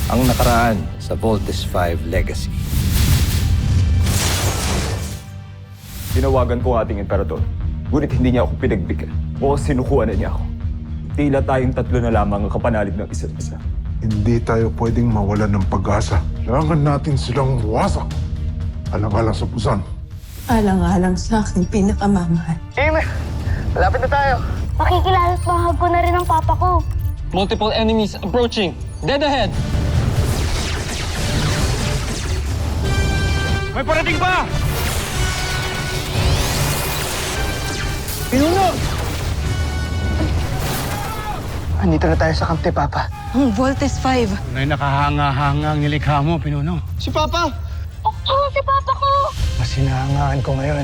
Ang nakaraan sa Voltes 5 Legacy. Tinawagan ko ang ating emperador, ngunit hindi niya ako pinagbigyan o sinukuha na niya ako. Tila tayong tatlo na lamang ang kapanalig ng isa't isa. Hindi tayo pwedeng mawalan ng pag-asa. Kailangan natin silang wasak. Alang-alang sa Busan. Alang-alang sa aking pinakamamahal. Amy, malapit na tayo. Makikilala't bahag ko na rin ang papa ko. Multiple enemies approaching. Dead ahead! May parating pa! Andito na tayo sa kamte, Papa. Ang Voltes 5. Tunay nakahanga-hanga ang nilikha mo, Pinuno. Si Papa! Oo, si papa ko! Mas hinahangaan ko ngayon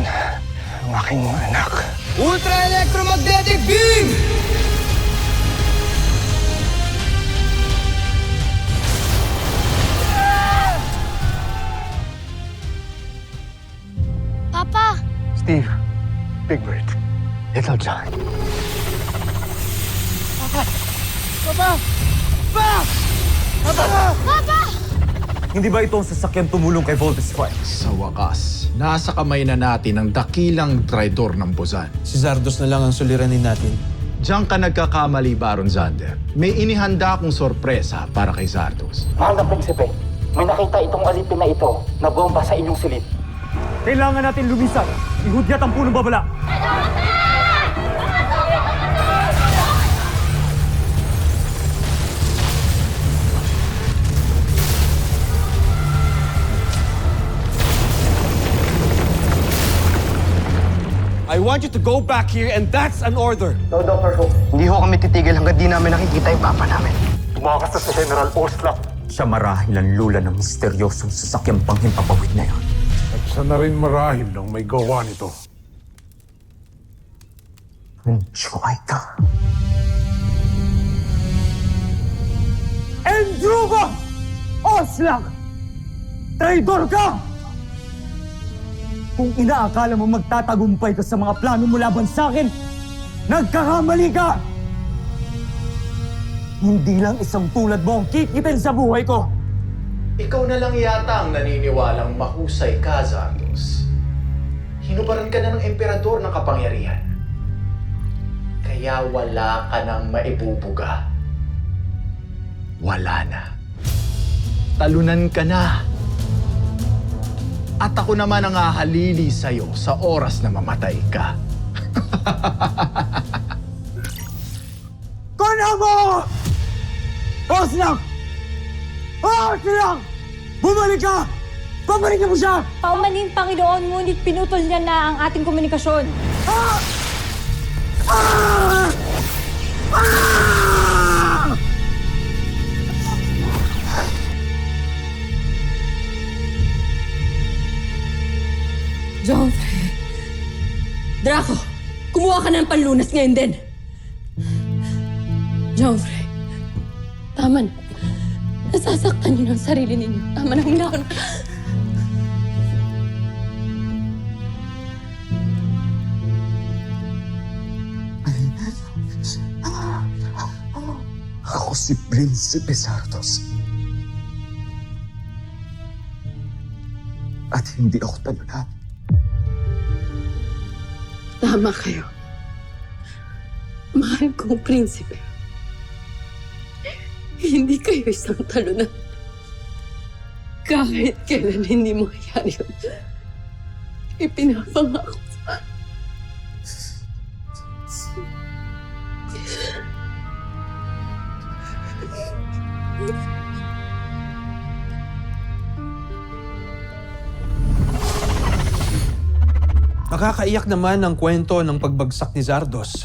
ang aking mga anak. Ultra Electromagnetic Beam! Papa! Steve, Big Bird, Little John. Hindi ba ito ang sasakyang tumulong kay Voltes 5? Sa wakas, nasa kamay na natin ang dakilang traidor ng Busan. Si Zardos na lang ang suliranin natin. Diyan ka nagkakamali, Baron Zander. May inihanda akong sorpresa para kay Zardos. Mahal na prinsipe, may nakita itong alipin na ito na bomba sa inyong silid. Kailangan natin lumisan. Ihudyat ang punong babala. I want you to go back here and that's an order. No, Dr. Who. Hindi ho kami titigil hanggang di namin nakikita yung Papa namin. Tumakas na si General Oslap. Siya marahil ang lula ng misteryosong sasakyang panghimpapawid na yon. At siya na rin marahil ng may gawa nito. Enjoy ka. Endruba! Oslak! Traidor ka! Kung inaakala mo magtatagumpay ka sa mga plano mo laban sa akin, nagkakamali ka! Hindi lang isang tulad mo ang kikitin sa buhay ko! Ikaw na lang yata ang naniniwalang mahusay ka, Zardos. Hinubaran ka na ng emperador ng kapangyarihan. Kaya wala ka nang maibubuga. Wala na. Talunan ka na. At ako naman ang hahalili sa'yo sa oras na mamatay ka. Kuna mo! Oslak! Oslak! Bumalik ka! Pabalikin mo siya! Paumaning Panginoon, ngunit pinutol niya na ang ating komunikasyon. Ah! Ah! Ah! Joffrey. Draco, kumuha ka ng panlunas ngayon din. Joffrey, tama na. Nasasaktan niyo ng sarili ninyo. Tama na, hindi ako na... Ako si Prinsipe Zardos. At hindi ako talunan. Tama kayo. Mahal kong prinsipe. Hindi kayo isang talunan. Kahit kailan hindi mangyari yun. Ipinapangako sa... Nakakaiyak naman ang kwento ng pagbagsak ni Zardos.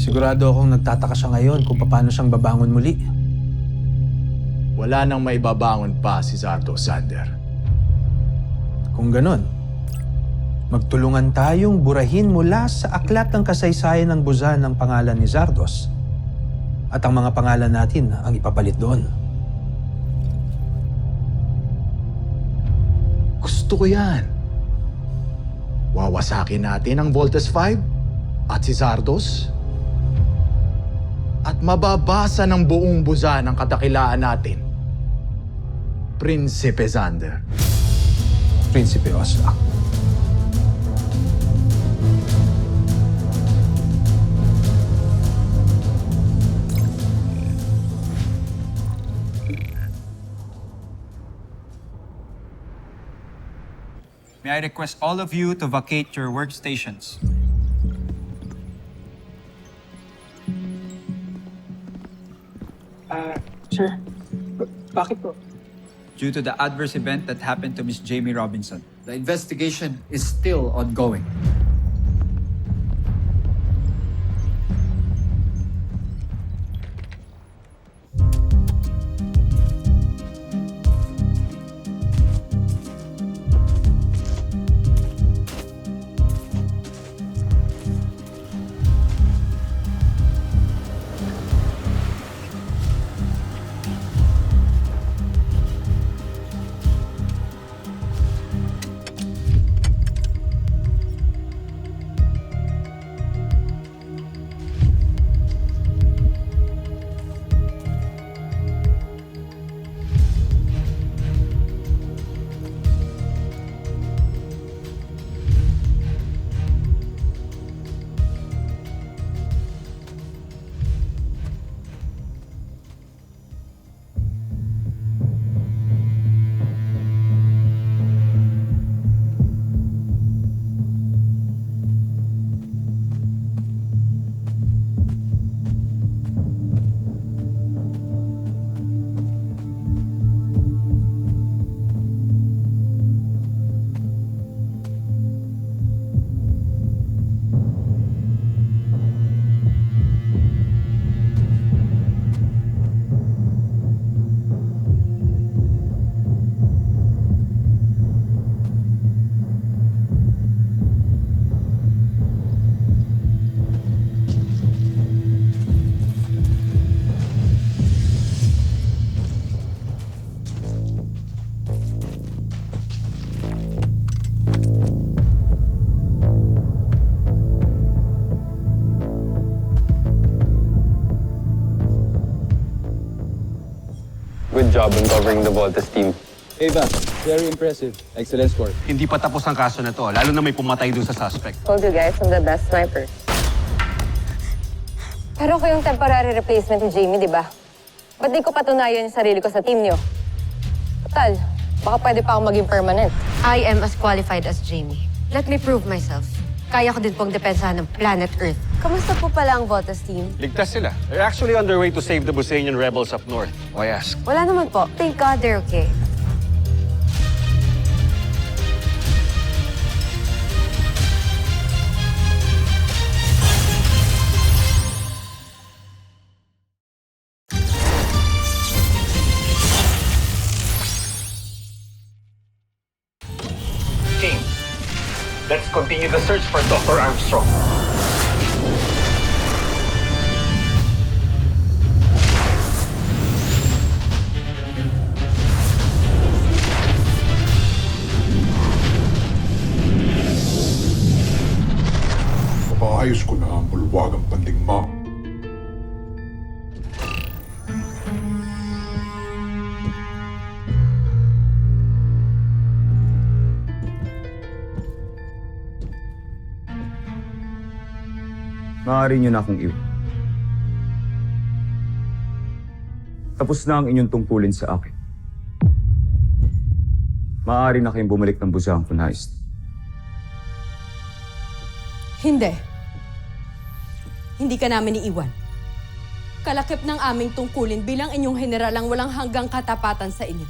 Sigurado akong nagtataka siya ngayon kung paano siyang babangon muli. Wala nang maibabangon pa si Zardos, Zander. Kung ganon, magtulungan tayong burahin mula sa aklat ng kasaysayan ng Busan ang pangalan ni Zardos at ang mga pangalan natin ang ipapalit doon. Gusto ko yan. Wawasakin natin ang Voltes 5 at si Zardos. at mababasa ng buong buza ng kadakilaan natin, Prinsipe Xander. Prinsipe Oslak. May I request all of you to vacate your workstations? Sir, bakit po? Due to the adverse event that happened to Miss Jamie Robinson. The investigation is still ongoing. Good job uncovering the Voltes team. Ava, very impressive. Excellent score. Hindi pa tapos ang kaso na to, lalo na may pumatay doon sa suspect. Told you guys, I'm the best sniper. Pero ako yung temporary replacement ni Jamie, di ba? Ba't di ko patunayan yung sarili ko sa team niyo? Total, baka pwede pa akong maging permanent. I am as qualified as Jamie. Let me prove myself. Kaya ko din pong depensahan ng planet Earth. Kamusta po pala ang Voltes team? Ligtas sila. They're actually on their way to save the Busanian rebels up north. Why ask? Wala naman po. Thank God they're okay. Team, let's continue the search for Dr. Armstrong. Mapaayos ko na ang bulwagang pandigma. Maaari niyo na akong iwan. Tapos na ang inyong tungkulin sa akin. Maaari na kayong bumalik ng busahan kung nais. Hindi. Hindi ka namin iiwan. Kalakip ng aming tungkulin bilang inyong general ang walang hanggang katapatan sa inyo.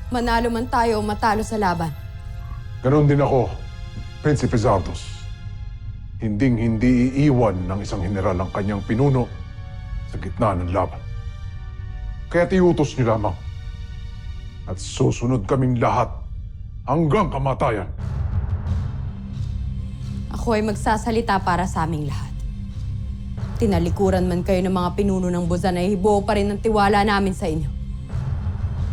Manalo man tayo o matalo sa laban. Ganon din ako, Prinsipe Zardos. Hinding-hindi iiwan ng isang general ang kanyang pinuno sa gitna ng laban. Kaya tiutos niyo lamang. At susunod kaming lahat hanggang kamatayan. Ako ay magsasalita para sa aming lahat. Tinalikuran man kayo ng mga pinuno ng Buzan ay hibuo pa rin ang tiwala namin sa inyo.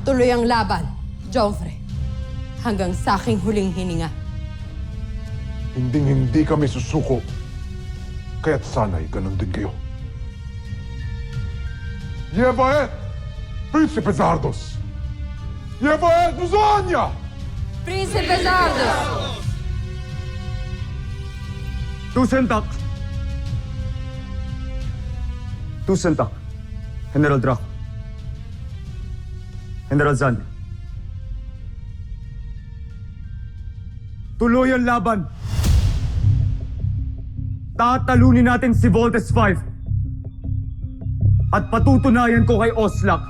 Tuloy ang laban, Joffre, hanggang sa aking huling hininga. Hinding-hindi kami susuko. Kaya't sana'y ganon din kayo. Yevaet, Príncipe Zardos! Yevaet Buzania! Prinsipe Zardos! Tusentak! Tusentak. General Draco. General Zan. Tuloy ang laban. Tatalunin natin si Voltes 5. At patutunayan ko kay Oslak,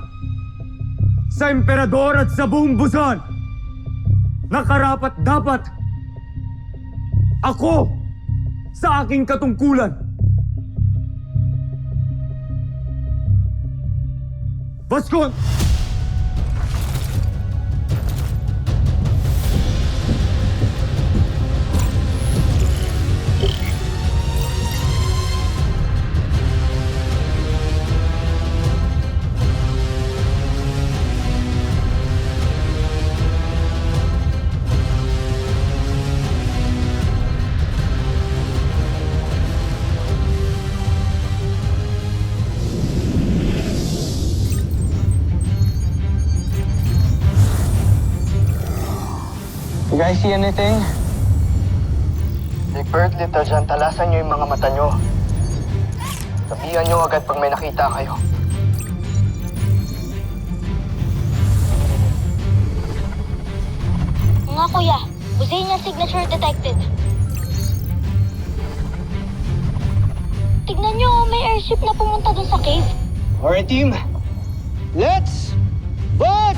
sa Emperador at sa buong Busan, na karapat dapat ako sa aking katungkulan. Baskon! You guys see anything? Big Bird, Little John, talasan nyo yung mga mata nyo. Sabihan nyo agad pag may nakita kayo. Nga kuya, Buzanian signature detected. Tignan nyo, may airship na pumunta dun sa cave. Alright, team. Let's vote!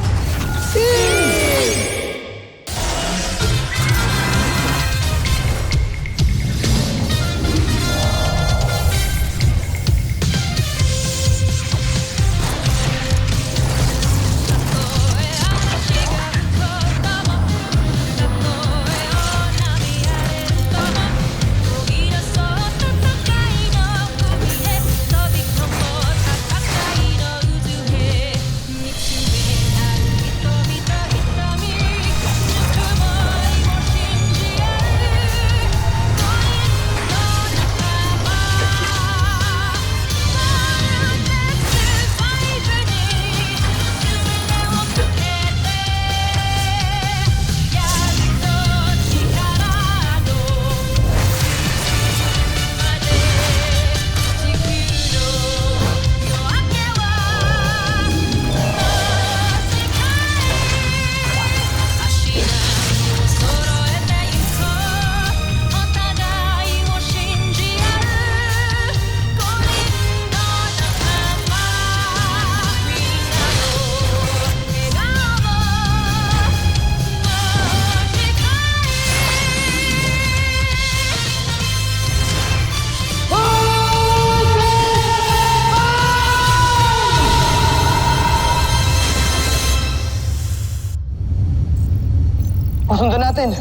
Pasundan natin!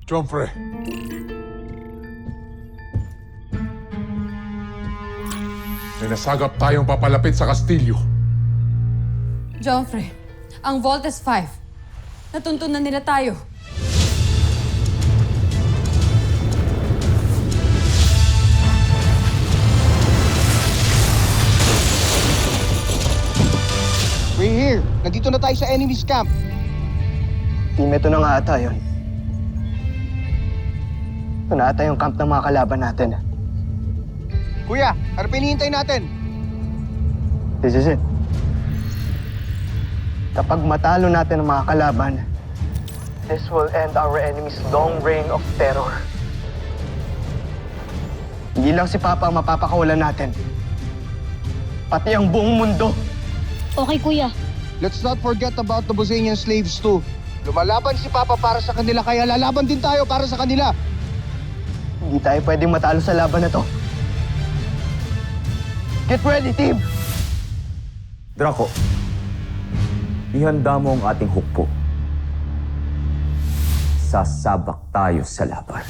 Joffrey. May nasagap tayong papalapit sa Kastilyo. Joffrey, ang Voltes 5. Natuntunan nila tayo. We're here. Nandito na tayo sa enemy's camp. Team, ito na nga ata yun. Ito na ata yung camp ng mga kalaban natin. Kuya, ano pinihintay natin? This is it. Kapag matalo natin ang mga kalaban, this will end our enemy's long reign of terror. Hindi lang si Papa ang mapapakawalan natin. Pati ang buong mundo. Okay kuya. Let's not forget about the Buzanian slaves too. Lumalaban si Papa para sa kanila, kaya lalaban din tayo para sa kanila. Hindi tayo pwedeng matalo sa laban na to. Get ready, team! Draco, ihanda mo ang ating hukbo. Sasabak tayo sa laban.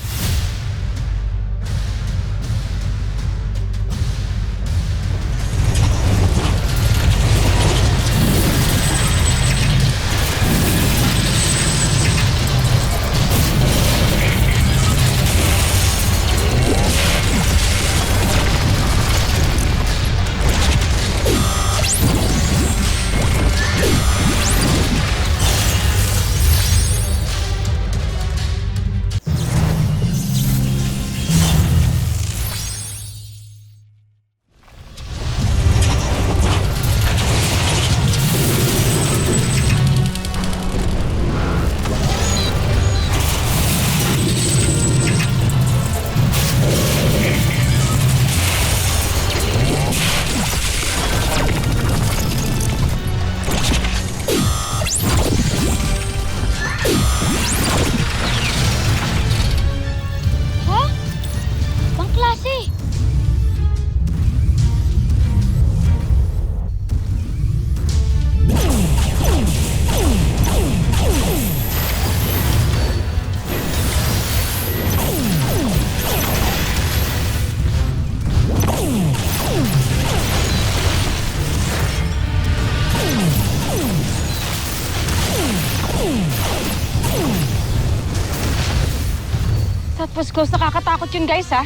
Mas close nakakatakot yun, guys, ha?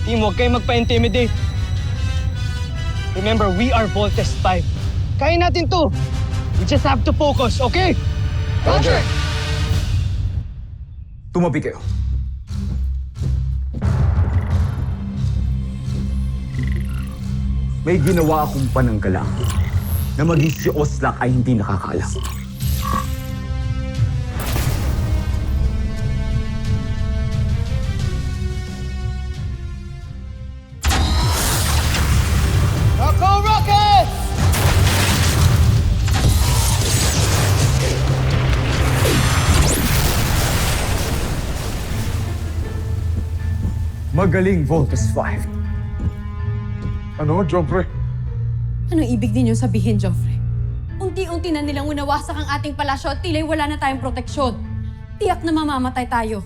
Team, huwag kayong magpa-intimidate. Remember, we are Voltes 5. Kaya natin to. We just have to focus, okay? Roger! Tumabi kayo. May ginawa akong pananggalang na maging si Oslak ay hindi nakakaalam. Rocco Rockets! Magaling, Voltes 5. Ano, Joffrey? Anong ibig ninyo sabihin, Joffrey? Unti-unti na nilang unawasak ang ating palasyo at tila'y wala na tayong proteksyon. Tiyak na mamamatay tayo.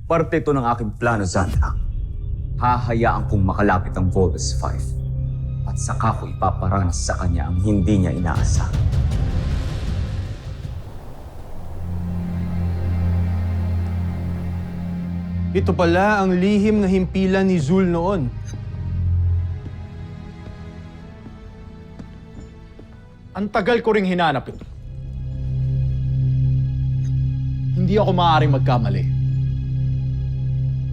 Parte ito ng aking plano, Zandra. Hahayaan kong makalapit ang Voltes 5 at saka ko ipaparanas sa kanya ang hindi niya inaasa. Ito pala ang lihim na himpilan ni Zul noon. Ang tagal ko ring hinanap ito. Hindi ako maaaring magkamali.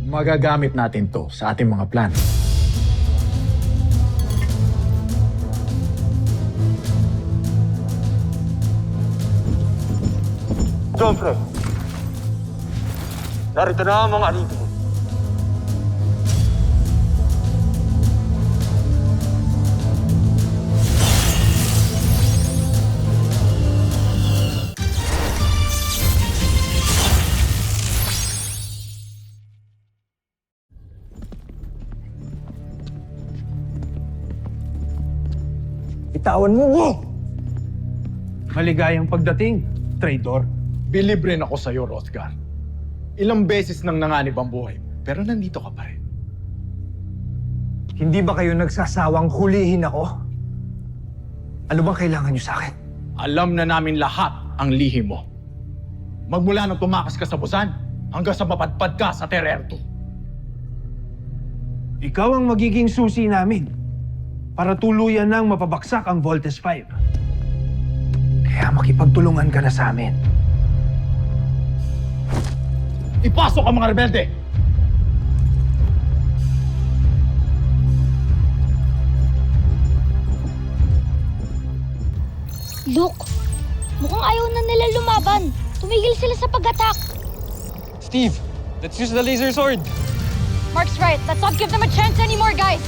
Magagamit natin to sa ating mga plan. Joffrey, narito na ang mga alipin. Bitawan mo! Maligayang pagdating, traidor. Bilib rin ako sa'yo, Hrothgar. Ilang beses nang nanganib ang buhay mo, pero nandito ka pa rin. Hindi ba kayo nagsasawang hulihin ako? Ano bang kailangan niyo sa akin? Alam na namin lahat ang lihim mo. Magmula nang tumakas ka sa Busan, hanggang sa mapadpad ka sa Tererto. Ikaw ang magiging susi namin para tuluyan nang mapabaksak ang Voltes 5. Kaya makipagtulungan ka na sa amin. Ipasok ang mga rebelde! Look, mukhang ayaw na nila lumaban. Tumigil sila sa pag-attack. Steve, let's use the laser sword. Mark's right. Let's not give them a chance anymore, guys.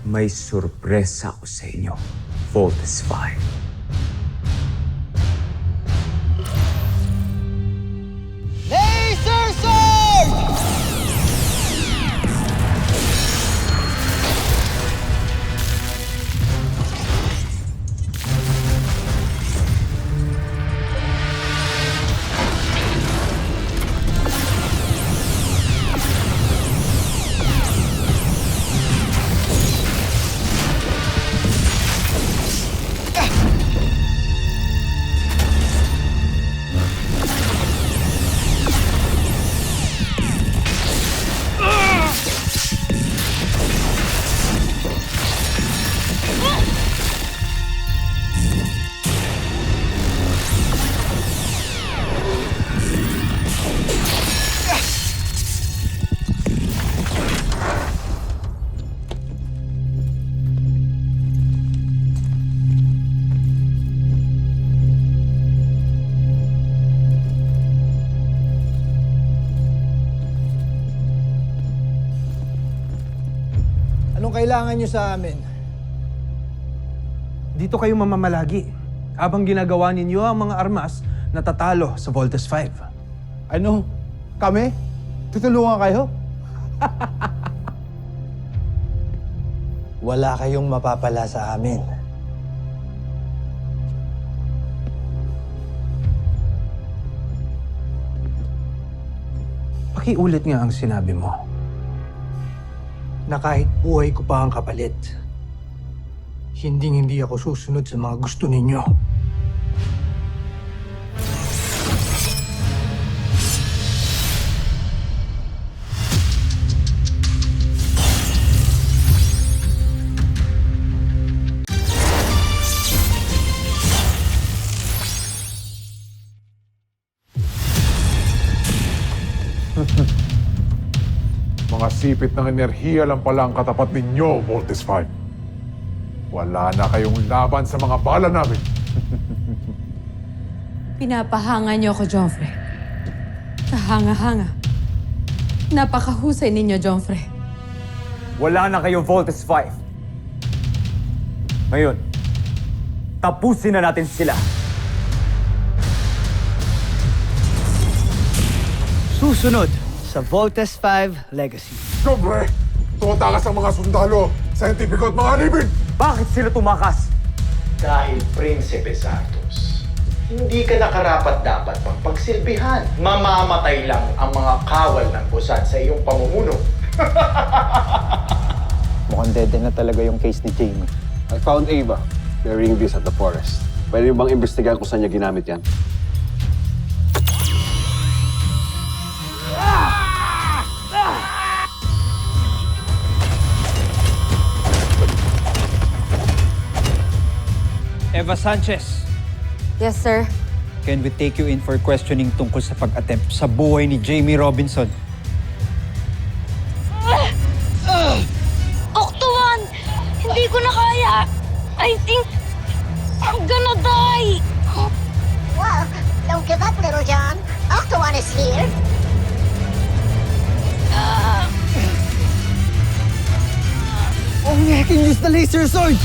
May sorpresa ako sa inyo, Voltes 5. Laser sword! Anong kailangan nyo sa amin? Dito kayo mamamalagi habang ginagawa ninyo ang mga armas na tatalo sa Voltes 5. Ano? Kami? Tutulungan kayo? Wala kayong mapapala sa amin. Pakiulit nga ang sinabi mo. Na kahit buhay ko pa ang kapalit, hindi ako susunod sa mga gusto ninyo. Mga sipit ng enerhiya lang pala ang katapat ninyo, Voltes 5. Wala na kayong laban sa mga bala namin. Pinapahanga niyo ako, Joffrey. Kahanga-hanga. Napakahusay ninyo, Joffrey. Wala na kayong Voltes 5. Ngayon, tapusin na natin sila. Susunod sa Voltes 5 Legacy. Siyempre, tumatakas ang mga sundalo, scientifico at mga alipin! Bakit sila tumakas? Dahil Prinsipe Zardos, hindi ka nakarapat-dapat pang pagsilbihan. Mamamatay lang ang mga kawal ng Buzan sa iyong pamumuno. Mukhang dead na talaga yung case ni Jamie. I found Ava burying this at the forest. Pwede bang imbestigahan kung saan niya ginamit yan? Eva Sanchez, Yes, sir. can we take you in for questioning tungkol sa pag-attempt sa buhay ni Jamie Robinson? Octo-1! Hindi ko na kaya! I think I'm gonna die! Well, don't give up, Little John. Octo-1 is here. Oh, I can use the laser sword!